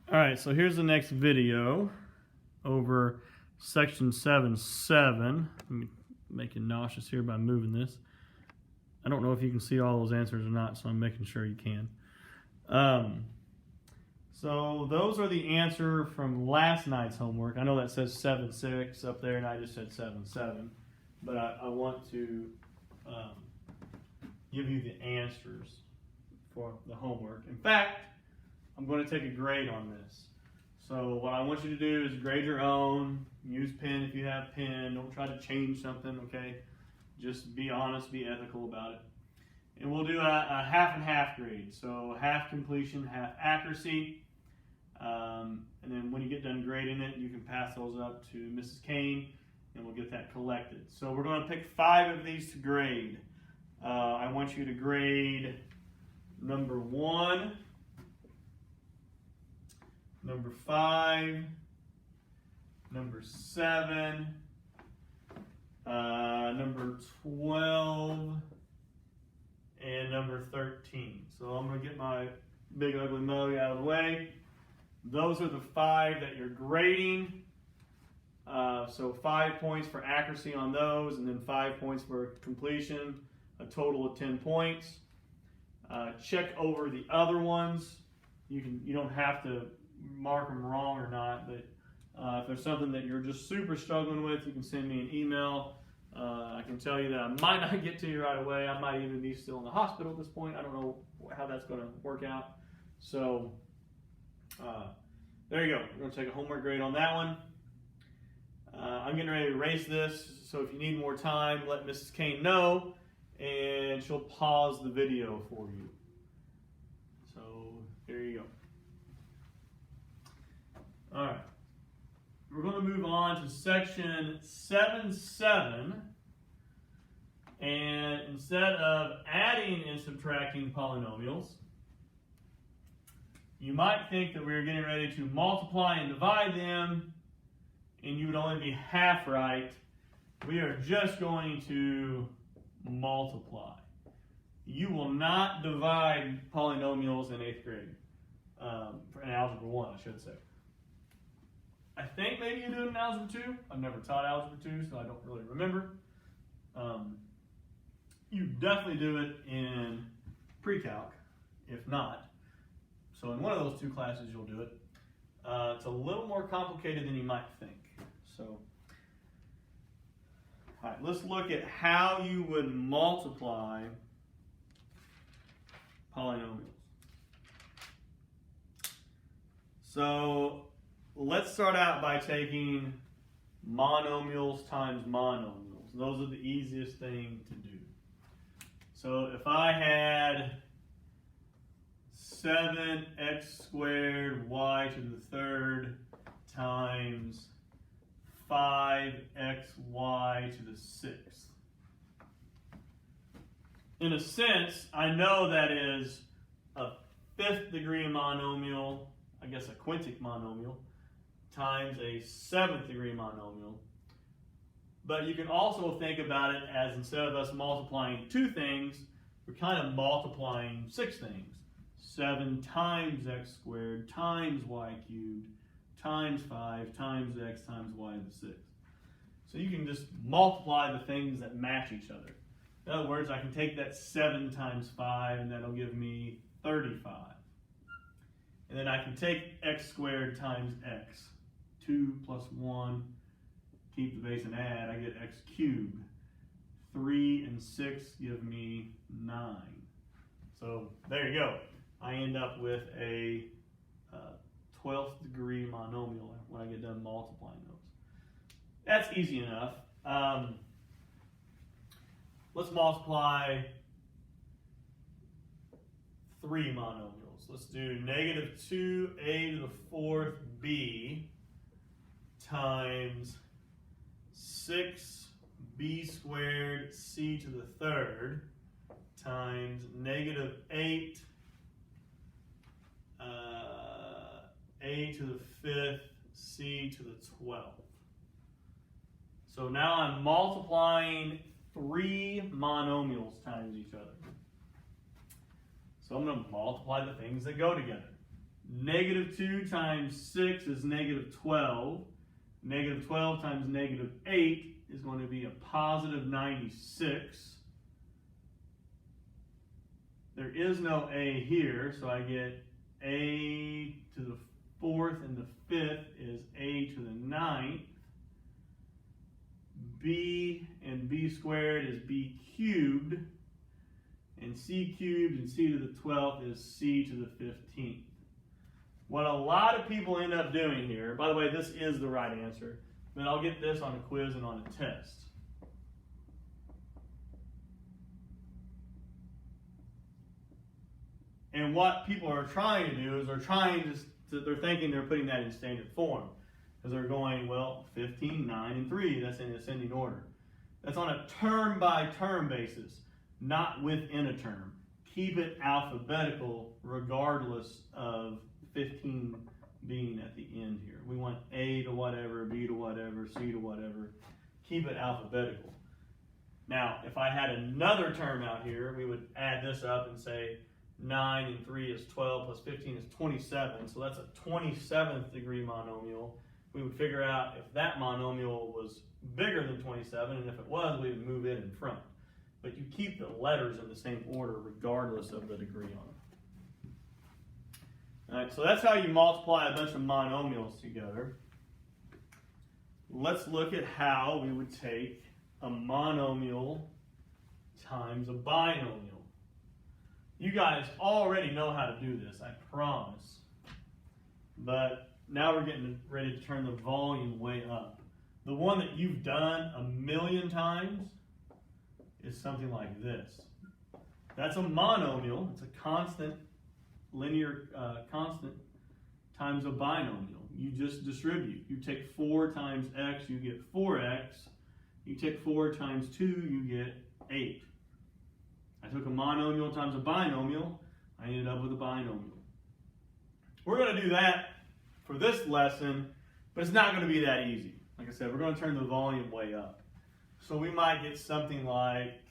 All right, so here's the next video over section 7.7. Let me make you nauseous here by moving this. I don't know if you can see all those answers or not, so I'm making sure you can. So those are the answer from last night's homework. I know that says 7.6 up there, and I just said 7.7, but I want to give you the answers for the homework. In fact, I'm going to take a grade on this. So what I want you to do is grade your own. Use pen if you have pen. Don't try to change something, okay? Just be honest, be ethical about it. And we'll do a half and half grade. So half completion, half accuracy. And then when you get done grading it, you can pass those up to Mrs. Kane, and we'll get that collected. So we're going to pick 5 of these to grade. I want you to grade number 1, number 5, number 7, number 12, and number 13. So I'm going to get my big ugly mug out of the way. Those are the 5 that you're grading. So 5 points for accuracy on those, and then 5 points for completion, a total of 10 points. Check over the other ones. You don't have to mark them wrong or not, but if there's something that you're just super struggling with, you can send me an email. I can tell you that I might not get to you right away. I might even be still in the hospital at this point. I don't know how that's going to work out. So there you go. We're going to take a homework grade on that one. I'm getting ready to erase this, so if you need more time, let Mrs. Kane know, and she'll pause the video for you. So there you go. All right. We're going to move on to section 7.7, and instead of adding and subtracting polynomials, you might think that we're getting ready to multiply and divide them, and you would only be half right. We are just going to multiply. You will not divide polynomials in 8th grade, in Algebra 1, I should say. I think maybe you do it in Algebra 2. I've never taught Algebra 2, so I don't really remember. You definitely do it in pre-calc, if not. So in one of those 2 classes, you'll do it. It's a little more complicated than you might think. So, all right, let's look at how you would multiply polynomials. So let's start out by taking monomials times monomials. Those are the easiest thing to do. So if I had 7x squared y to the 3rd times 5xy to the 6th. In a sense, I know that is a 5th degree monomial, I guess a quintic monomial, times a 7th degree monomial. But you can also think about it as, instead of us multiplying 2 things, we're kind of multiplying 6 things. 7 times x squared times y cubed times 5 times x times y to the 6th. So you can just multiply the things that match each other. In other words, I can take that 7 times 5, and that'll give me 35. And then I can take x squared times x. 2 plus 1, keep the base and add, I get x cubed. 3 and 6 give me 9. So there you go. I end up with a 12th degree monomial when I get done multiplying those. That's easy enough. Let's multiply 3 monomials. Let's do negative 2a to the 4th b times 6b squared c to the 3rd times negative 8 a to the 5th, c to the 12th. So now I'm multiplying 3 monomials times each other. So I'm going to multiply the things that go together. Negative 2 times 6 is negative 12. Negative 12 times negative 8 is going to be a positive 96. There is no a here, so I get a to the 4th and the 5th is a to the 9th. B and b squared is b cubed. And c cubed and c to the 12th is c to the 15th. What a lot of people end up doing here, by the way, this is the right answer, but I'll get this on a quiz and on a test. And what people are trying to do is they're thinking they're putting that in standard form. Because they're going, well, 15, 9, and 3, that's in ascending order. That's on a term-by-term basis, not within a term. Keep it alphabetical regardless of 15 being at the end here. We want A to whatever, B to whatever, C to whatever. Keep it alphabetical. Now, if I had another term out here, we would add this up and say 9 and 3 is 12 plus 15 is 27. So that's a 27th degree monomial. We would figure out if that monomial was bigger than 27, and if it was, we would move it in front. But you keep the letters in the same order regardless of the degree on them. All right, so that's how you multiply a bunch of monomials together. Let's look at how we would take a monomial times a binomial. You guys already know how to do this, I promise. But now we're getting ready to turn the volume way up. The one that you've done a million times is something like this. That's a monomial. It's a constant, linear constant times a binomial. You just distribute. You take 4 times x, you get 4x. You take 4 times 2, you get 8. I took a monomial times a binomial. I ended up with a binomial. We're going to do that for this lesson, but it's not going to be that easy. Like I said, we're going to turn the volume way up. So we might get something like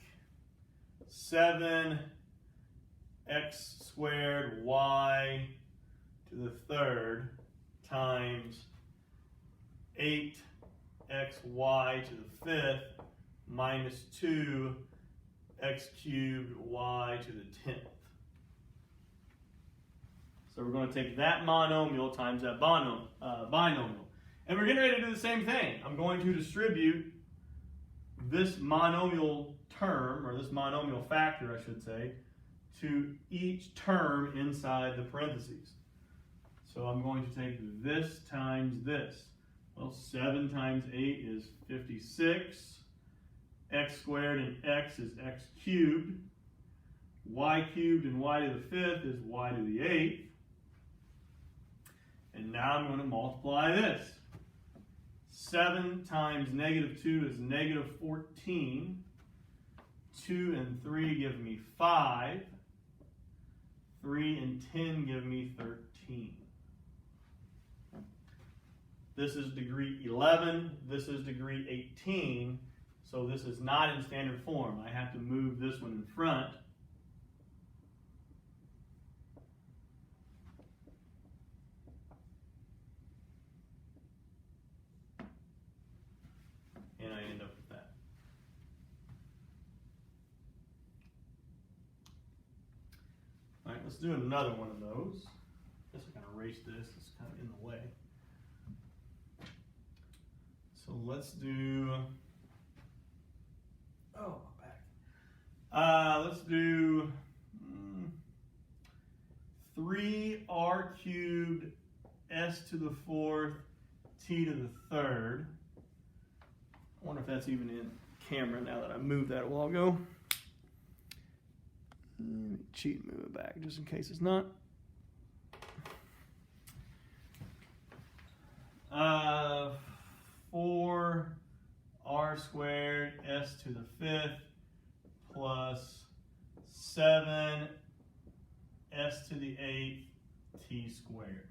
7x squared y to the 3rd times 8xy to the 5th minus 2x cubed y to the 10th. So we're going to take that monomial times that binomial. And we're getting ready to do the same thing. I'm going to distribute this monomial term, or this monomial factor, I should say, to each term inside the parentheses. So I'm going to take this times this. Well, 7 times 8 is 56. X squared and x is x cubed. Y cubed and y to the 5th is y to the 8th. And now I'm going to multiply this. 7 times negative 2 is negative 14. 2 and 3 give me 5. 3 and 10 give me 13. This is degree 11. This is degree 18. So this is not in standard form. I have to move this one in front. And I end up with that. All right, let's do another one of those. I guess I can erase this. It's kind of in the way. So let's do, let's do 3r cubed s to the 4th t to the 3rd. I wonder if that's even in camera now that I moved that a while ago. Let me cheat and move it back just in case it's not. 4r squared s to the 5th plus 7 s to the 8th t squared.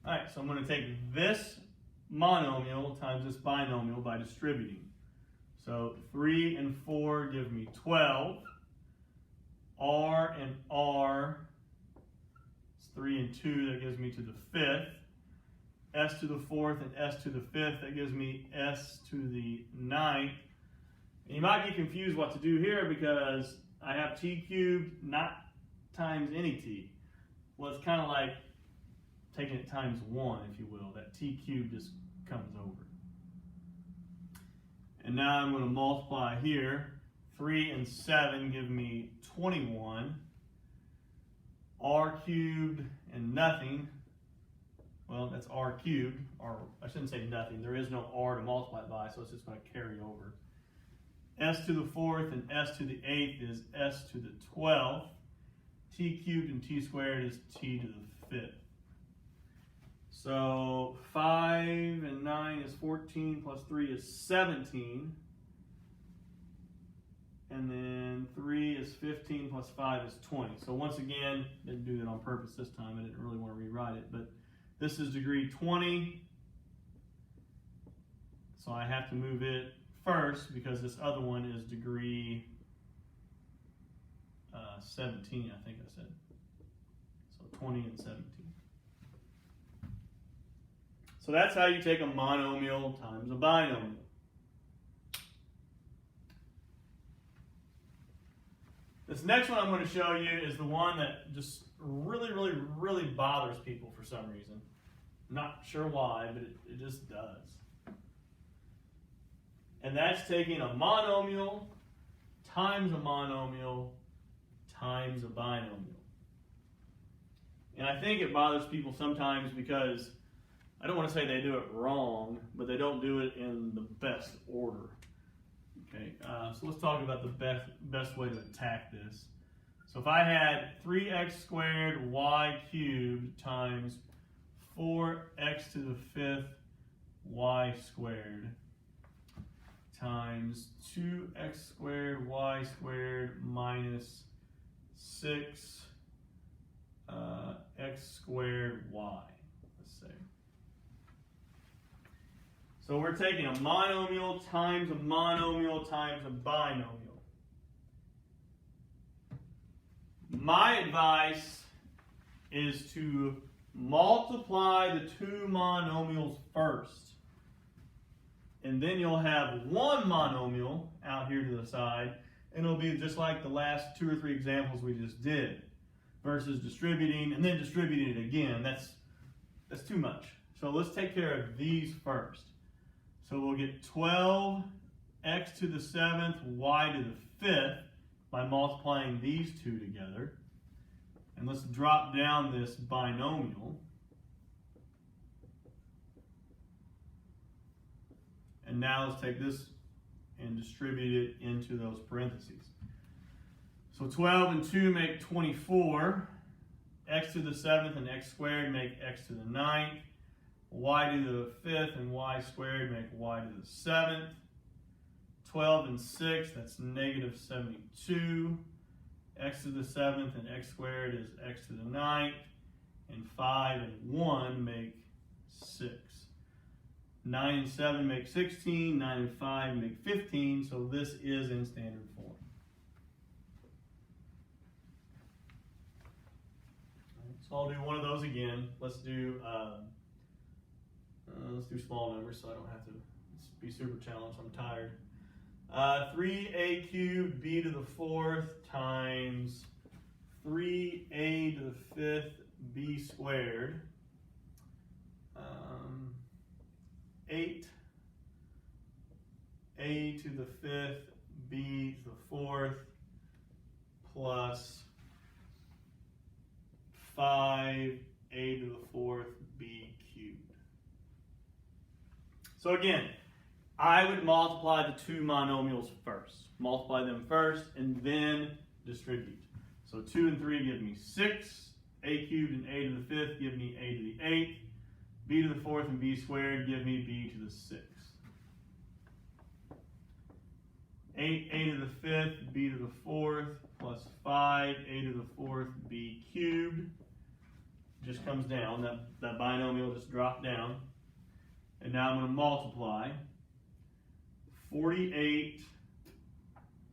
All right, so I'm going to take this monomial times this binomial by distributing. So 3 and 4 give me 12. R and R, it's 3 and 2, that gives me to the 5th. S to the 4th and S to the 5th, that gives me S to the 9th. And you might be confused what to do here because I have t cubed, not times any t. Well, it's kind of like taking it times 1, if you will. That t cubed just comes over. And now I'm going to multiply here. 3 and 7 give me 21. R cubed and nothing. Well, that's r cubed, or I shouldn't say nothing. There is no r to multiply by, so it's just going to carry over. S to the 4th and S to the 8th is S to the 12th. T cubed and t squared is t to the 5th. So 5 and 9 is 14 plus 3 is 17. And then 3 is 15 plus 5 is 20. So once again, didn't do that on purpose this time. I didn't really want to rewrite it, but this is degree 20. So I have to move it first because this other one is degree 17, I think I said. So 20 and 17. So that's how you take a monomial times a binomial. This next one I'm going to show you is the one that just really bothers people for some reason. Not sure why, but it just does. And that's taking a monomial times a monomial times a binomial. And I think it bothers people sometimes because I don't want to say they do it wrong, but they don't do it in the best order. Okay, so let's talk about the best way to attack this. So if I had 3x squared y cubed times 4x to the 5th y squared times 2x squared y squared minus 6 x squared y, let's say. So we're taking a monomial times a monomial times a binomial. My advice is to multiply the two monomials first. And then you'll have one monomial out here to the side, and it'll be just like the last 2 or 3 examples we just did, versus distributing and then distributing it again. That's too much. So let's take care of these first. So we'll get 12x to the 7th, y to the 5th by multiplying these two together. And let's drop down this binomial. And now let's take this and distribute it into those parentheses. So 12 and 2 make 24. X to the 7th and x squared make x to the 9th. Y to the 5th and y squared make y to the 7th. 12 and 6, that's negative 72. X to the 7th and x squared is x to the 9th. And 5 and 1 make 6. 9 and 7 make 16. 9 and 5 make 15. So this is in standard form. So I'll do one of those again. Let's do small numbers so I don't have to be super challenged. I'm tired. 3a cubed b to the 4th times 3a to the 5th b squared. 8a to the 5th b to the 4th plus 5a to the 4th b cubed. So again, I would multiply the two monomials first. Multiply them first and then distribute. So 2 and 3 give me 6. A cubed and a to the 5th give me a to the 8th. B to the 4th and b squared give me b to the 6th. 8a to the 5th, b to the 4th, plus 5a to the 4th, b cubed. Just comes down. That binomial just dropped down. And now I'm going to multiply. 48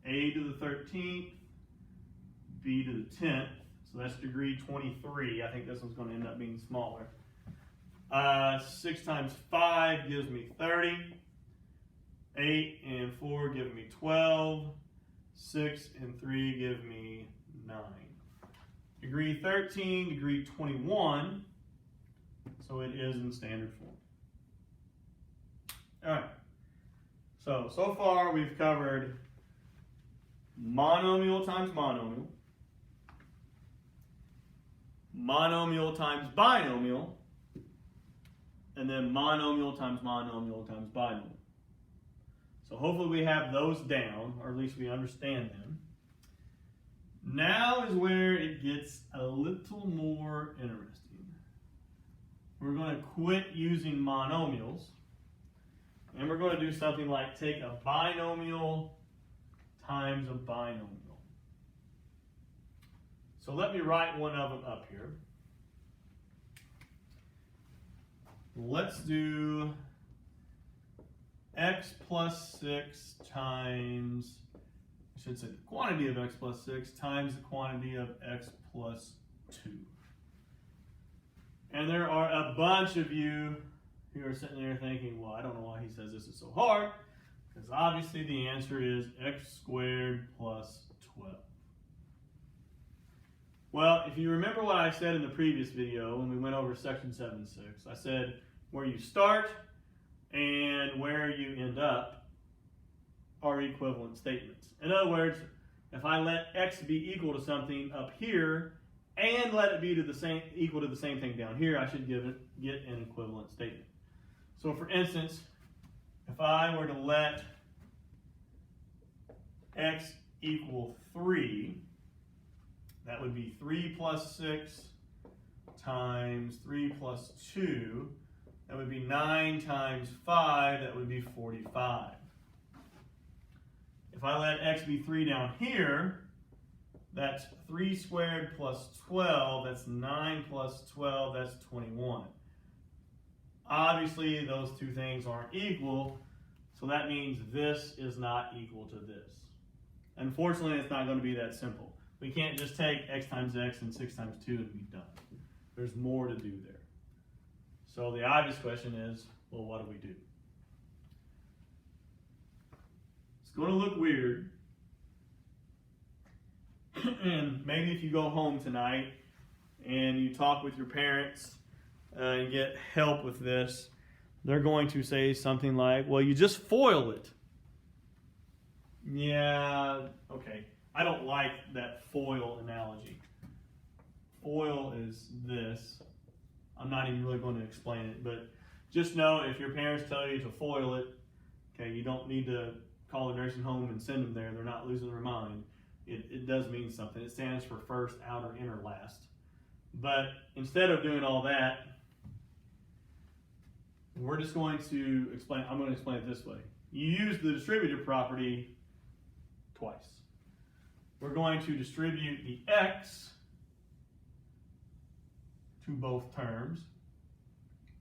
a to the 13th, b to the 10th. So that's degree 23. I think this one's going to end up being smaller. 6 times 5 gives me 30. 8 and 4 give me 12. 6 and 3 give me 9. Degree 13, degree 21. So it is in standard form. All right. So far we've covered monomial times monomial, monomial times binomial, and then monomial times binomial. So hopefully we have those down, or at least we understand them. Now is where it gets a little more interesting. We're going to quit using monomials, and we're going to do something like take a binomial times a binomial. So let me write one of them up here. Let's do x plus 6 times, I should say the quantity of x plus 6 times the quantity of x plus 2. And there are a bunch of you who are sitting there thinking, well, I don't know why he says this is so hard, because obviously the answer is x squared plus 12. Well, if you remember what I said in the previous video when we went over section 7.6, I said where you start and where you end up are equivalent statements. In other words, if I let x be equal to something up here and let it be equal to the same thing down here, I should get an equivalent statement. So for instance, if I were to let x equal 3, that would be 3 plus 6 times 3 plus 2. That would be 9 times 5. That would be 45. If I let x be 3 down here, that's 3 squared plus 12. That's 9 plus 12. That's 21. Obviously, those two things aren't equal, so that means this is not equal to this. Unfortunately, it's not going to be that simple. We can't just take x times x and 6 times 2 and be done. There's more to do there. So the obvious question is, well, what do we do? It's going to look weird. And maybe if you go home tonight and you talk with your parents and get help with this, they're going to say something like, well, you just FOIL it. Yeah, okay. I don't like that FOIL analogy. FOIL is this. I'm not even really going to explain it, but just know if your parents tell you to FOIL it, okay, you don't need to call the nursing home and send them there. They're not losing their mind. It does mean something. It stands for first, outer, inner, last. But instead of doing all that, we're just going to explain, I'm going to explain it this way. You use the distributive property twice. We're going to distribute the x to both terms.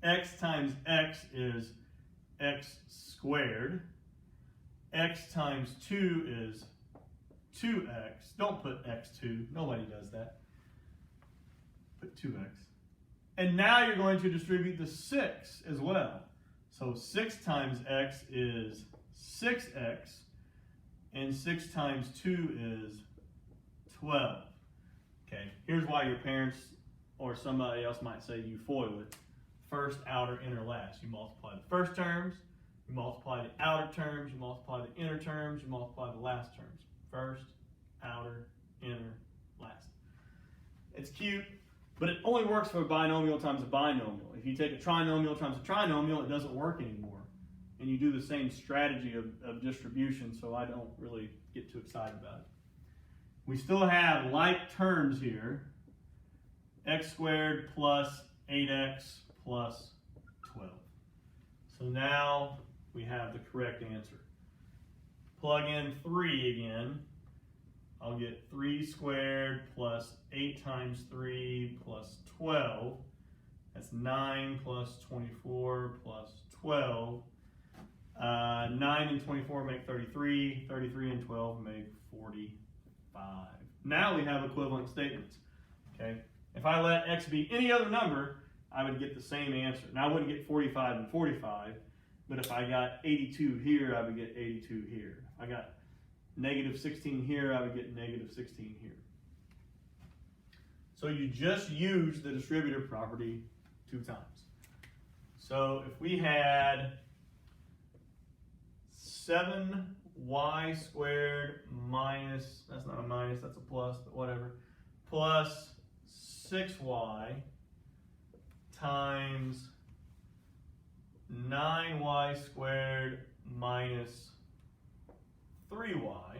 X times x is x squared. X times 2 is 2x. Don't put x2. Nobody does that. Put 2x. And now you're going to distribute the 6 as well. So 6 times x is 6x. And 6 times 2 is 12. Okay, here's why your parents or somebody else might say you FOIL it. First, outer, inner, last. You multiply the first terms, you multiply the outer terms, you multiply the inner terms, you multiply the last terms. First, outer, inner, last. It's cute, but it only works for a binomial times a binomial. If you take a trinomial times a trinomial, it doesn't work anymore. And you do the same strategy of distribution, so I don't really get too excited about it. We still have like terms here. X squared plus 8x plus 12. So now we have the correct answer. Plug in 3 again. I'll get 3 squared plus 8 times 3 plus 12. That's 9 plus 24 plus 12. 9 and 24 make 33. 33 and 12 make 45. Now we have equivalent statements. Okay. If I let x be any other number, I would get the same answer. Now I wouldn't get 45 and 45, but if I got 82 here, I would get 82 here. If I got negative 16 here, I would get negative 16 here. So you just use the distributive property 2 times. So if we had 7y squared minus, that's not a minus, that's a plus, but whatever, plus 6y times 9y squared minus 3y.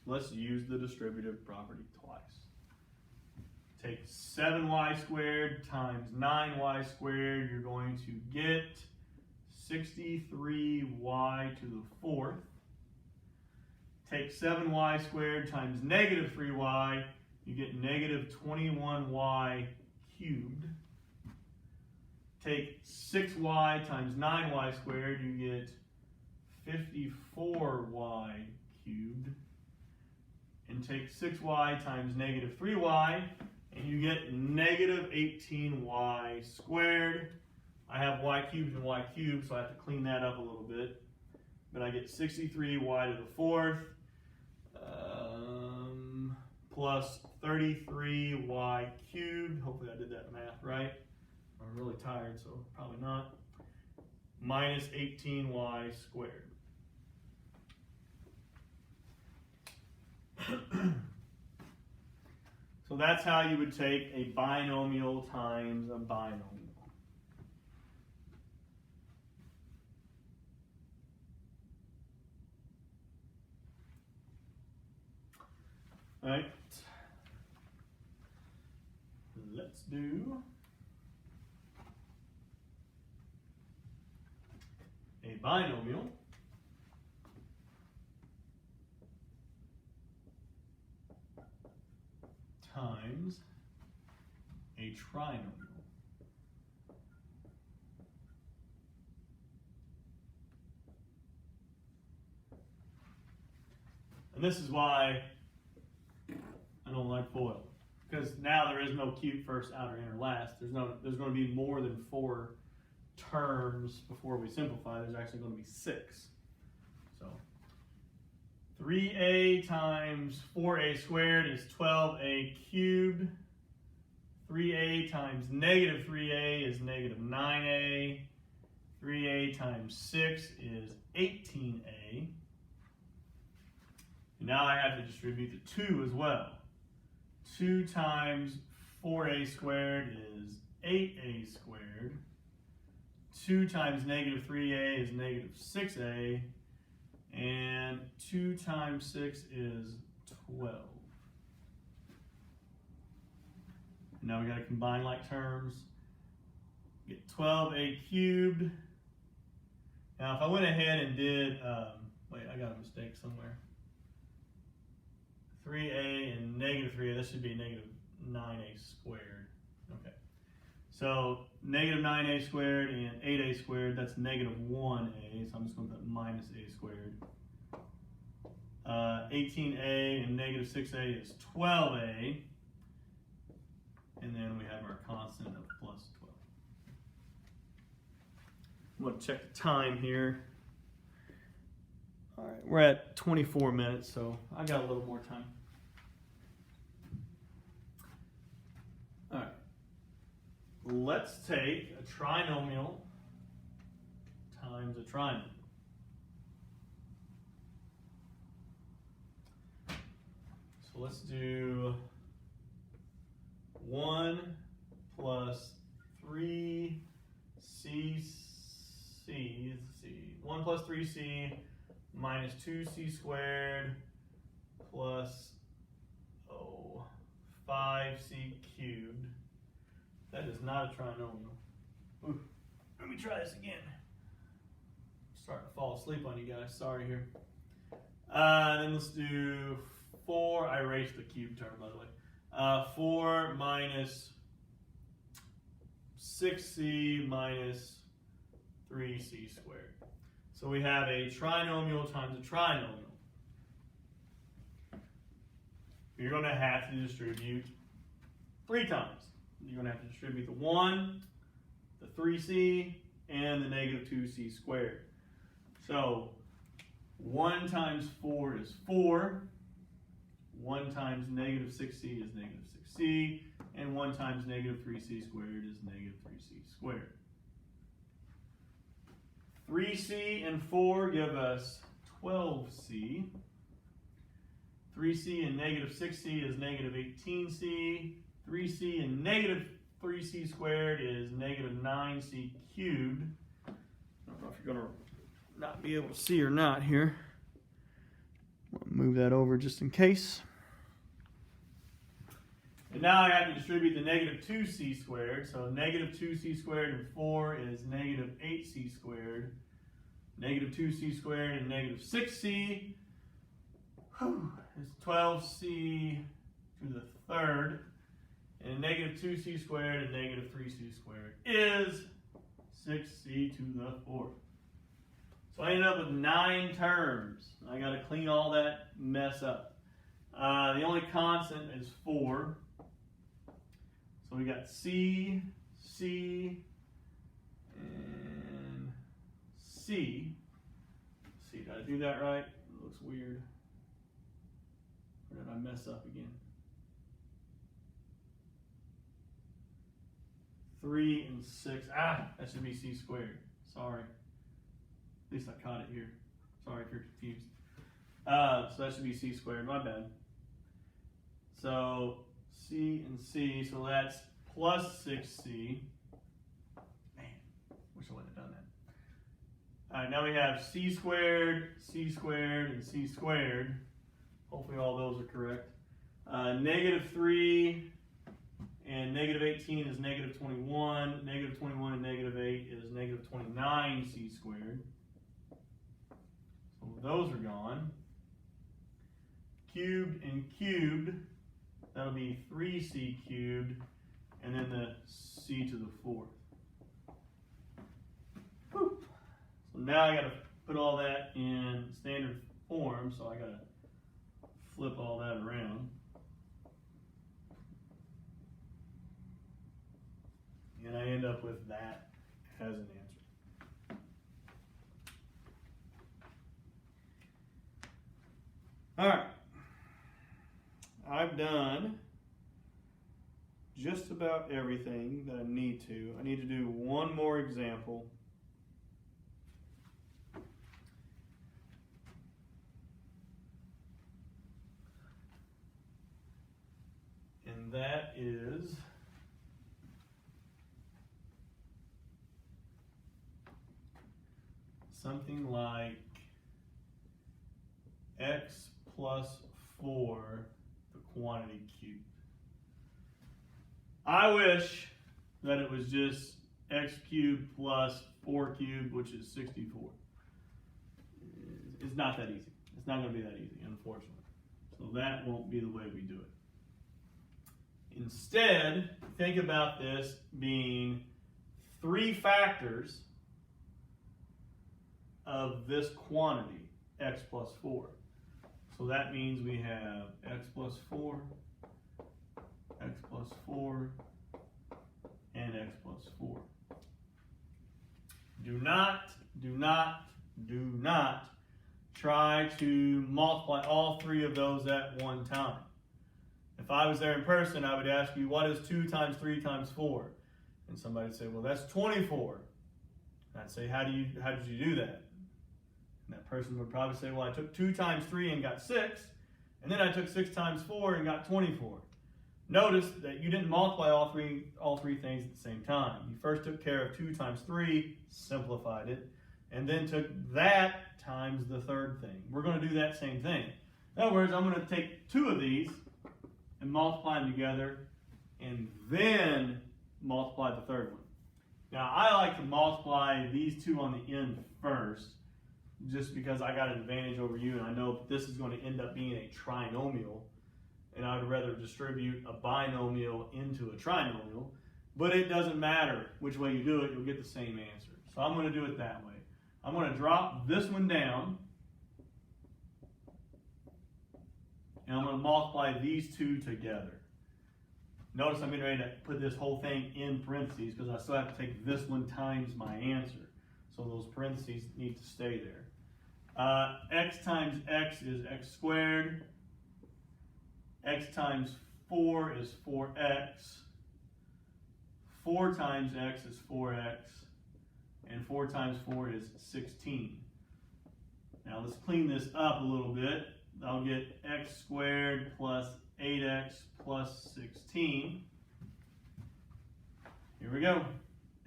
Let's use the distributive property twice. Take 7y squared times 9y squared. You're going to get 63y to the 4th. Take 7y squared times negative 3y. You get negative 21y cubed. Take 6y times 9y squared. You get 54y cubed. And take 6y times negative 3y, and you get negative 18y squared. I have y cubed and y cubed, so I have to clean that up a little bit. But I get 63y to the 4th, plus 33y cubed. Hopefully I did that math right. I'm really tired, so probably not. Minus 18y squared. So that's how you would take a binomial times a binomial. All right. Let's do a binomial times a trinomial. And this is why I don't like FOIL, because now there is no cube first, outer, inner, last. There's going to be more than 4 terms before we simplify. There's actually going to be 6. So 3a times 4a squared is 12a cubed. 3a times negative 3a is negative 9a. 3a times 6 is 18a. And now I have to distribute the 2 as well. 2 times 4a squared is 8a squared. 2 times negative 3a is negative 6a. And 2 times 6 is 12. Now we got to combine like terms. Get 12a cubed. Now if I went ahead and did, wait, I got a mistake somewhere. 3a and negative 3a, that should be negative 9a squared. Okay. So negative 9a squared and 8a squared, that's negative 1a, so I'm just going to put minus a squared. 18a and negative 6a is 12a. And then we have our constant of plus 12. I'm going to check the time here. All right, we're at 24 minutes, so I got a little more time. All right, let's take a trinomial times a trinomial. So let's do 1 plus 3c, let's see, 1 plus 3c minus 2c squared plus 5c cubed. That is not a trinomial. Ooh, let me try this again. I'm starting to fall asleep on you guys. Sorry here. Then let's do 4. I erased the cube term, by the way. 4 minus 6c minus 3c squared. So we have a trinomial times a trinomial. You're going to have to distribute 3 times. You're going to have to distribute the 1, the 3c, and the negative 2c squared. So 1 times 4 is 4. 1 times negative 6c is negative 6c. And 1 times negative 3c squared is negative 3c squared. 3c and 4 give us 12c. 3c and negative 6c is negative 18c. 3c and negative 3c squared is negative 9c cubed. I don't know if you're going to not be able to see or not here. I'll move that over just in case. And now I have to distribute the negative 2c squared. So negative 2c squared and 4 is negative 8c squared. Negative 2c squared and negative 6c is 12c to the third. And negative 2c squared and negative 3c squared is 6c to the fourth. So I ended up with 9 terms. I got to clean all that mess up. The only constant is 4. So we got C, C, and C. Let's see, did I do that right? It looks weird. Or did I mess up again? 3 and 6. Ah, that should be C squared. Sorry. At least I caught it here. Sorry if you're confused. So that should be C squared. My bad. So C and C. So that's plus 6C. Man, wish I wouldn't have done that. All right, now we have C squared, and C squared. Hopefully all those are correct. Negative 3 and negative 18 is negative 21. Negative 21 and negative 8 is negative 29c squared. So those are gone. Cubed and cubed, that'll be 3c cubed, and then the c to the fourth. Whew. So now I got to put all that in standard form, so I got to flip all that around. And I end up with that as an answer. All right. I've done just about everything that I need to. I need to do one more example. And that is something like x plus 4, the quantity cubed. I wish that it was just x cubed plus 4 cubed, which is 64. It's not that easy. It's not going to be that easy, unfortunately. So that won't be the way we do it. Instead, think about this being 3 factors of this quantity, x plus 4. So that means we have x plus 4, x plus 4, and x plus 4. Do not try to multiply all 3 of those at one time. If I was there in person, I would ask you, what is 2 times 3 times 4? And somebody would say, well, that's 24. And I'd say, how did you do that? And that person would probably say, well, I took 2 times 3 and got 6, and then I took 6 times 4 and got 24. Notice that you didn't multiply all three things at the same time. You first took care of 2 times 3, simplified it, and then took that times the third thing. We're going to do that same thing. In other words, I'm going to take 2 of these and multiply them together, and then multiply the third one. Now, I like to multiply these 2 on the end first, just because I got an advantage over you, and I know this is going to end up being a trinomial, and I would rather distribute a binomial into a trinomial, but it doesn't matter which way you do it, you'll get the same answer. So I'm going to do it that way. I'm going to drop this one down, and I'm going to multiply these two together. Notice I'm getting ready to put this whole thing in parentheses because I still have to take this one times my answer. So those parentheses need to stay there. X times x is x squared. X times 4 is 4x. 4 times x is 4x. And 4 times 4 is 16. Now let's clean this up a little bit. I'll get x squared plus 8x plus 16. Here we go.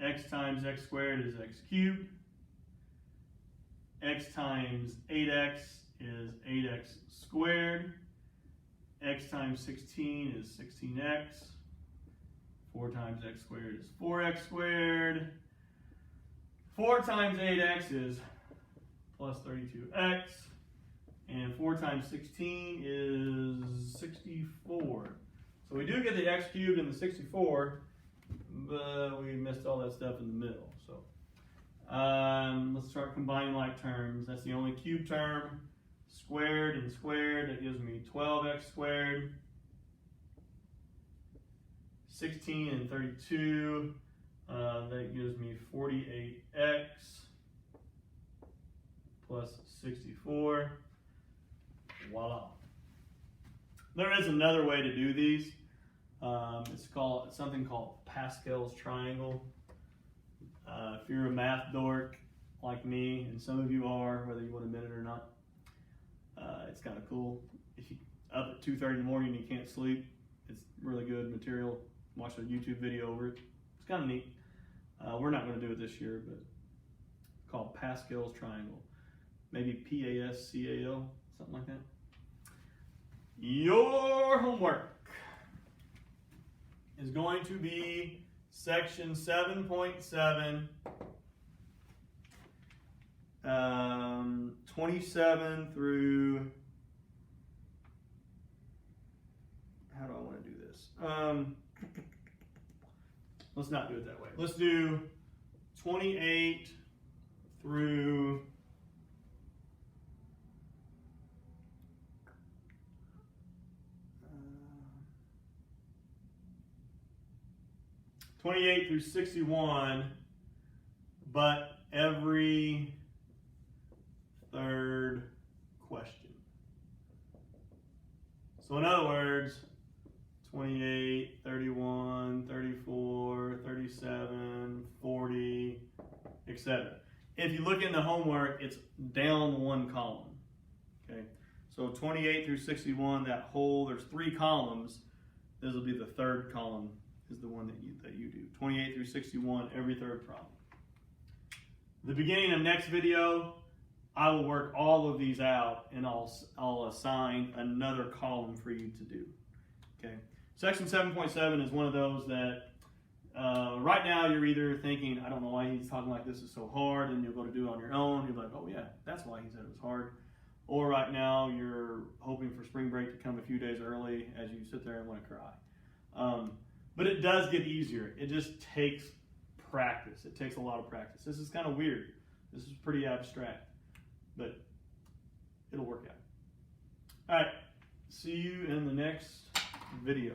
X times x squared is x cubed. X times 8x is 8x squared. X times 16 is 16x. 4 times x squared is 4x squared. 4 times 8x is plus 32x. And 4 times 16 is 64. So we do get the x cubed and the 64, but we missed all that stuff in the middle. So let's start combining like terms. That's the only cube term. Squared and squared, that gives me 12x squared. 16 and 32, that gives me 48x plus 64. Voila. There is another way to do these. It's something called Pascal's triangle. If you're a math dork like me, and some of you are, whether you want to admit it or not, it's kind of cool. If you up at 2:30 in the morning and you can't sleep, it's really good material. Watch a YouTube video over it. It's kind of neat. We're not going to do it this year, but it's called Pascal's triangle. Maybe Pascal, something like that. Your homework is going to be section 7.7, 27 through, how do I want to do this? Let's not do it that way. Let's do 28 through 28 through 61, but every third question. So in other words, 28, 31, 34, 37, 40, etc. If you look in the homework, it's down one column. Okay, so 28 through 61, that whole, there's 3 columns. This will be the third column, is the one that you do. 28 through 61, every third problem. The beginning of next video, I will work all of these out and I'll assign another column for you to do. Okay. Section 7.7 is one of those that right now you're either thinking, I don't know why he's talking like this is so hard, and you'll go to do it on your own. You're like, oh yeah, that's why he said it was hard. Or right now you're hoping for spring break to come a few days early as you sit there and want to cry. But it does get easier. It just takes practice. It takes a lot of practice. This is kind of weird. This is pretty abstract, but it'll work out. All right, see you in the next video.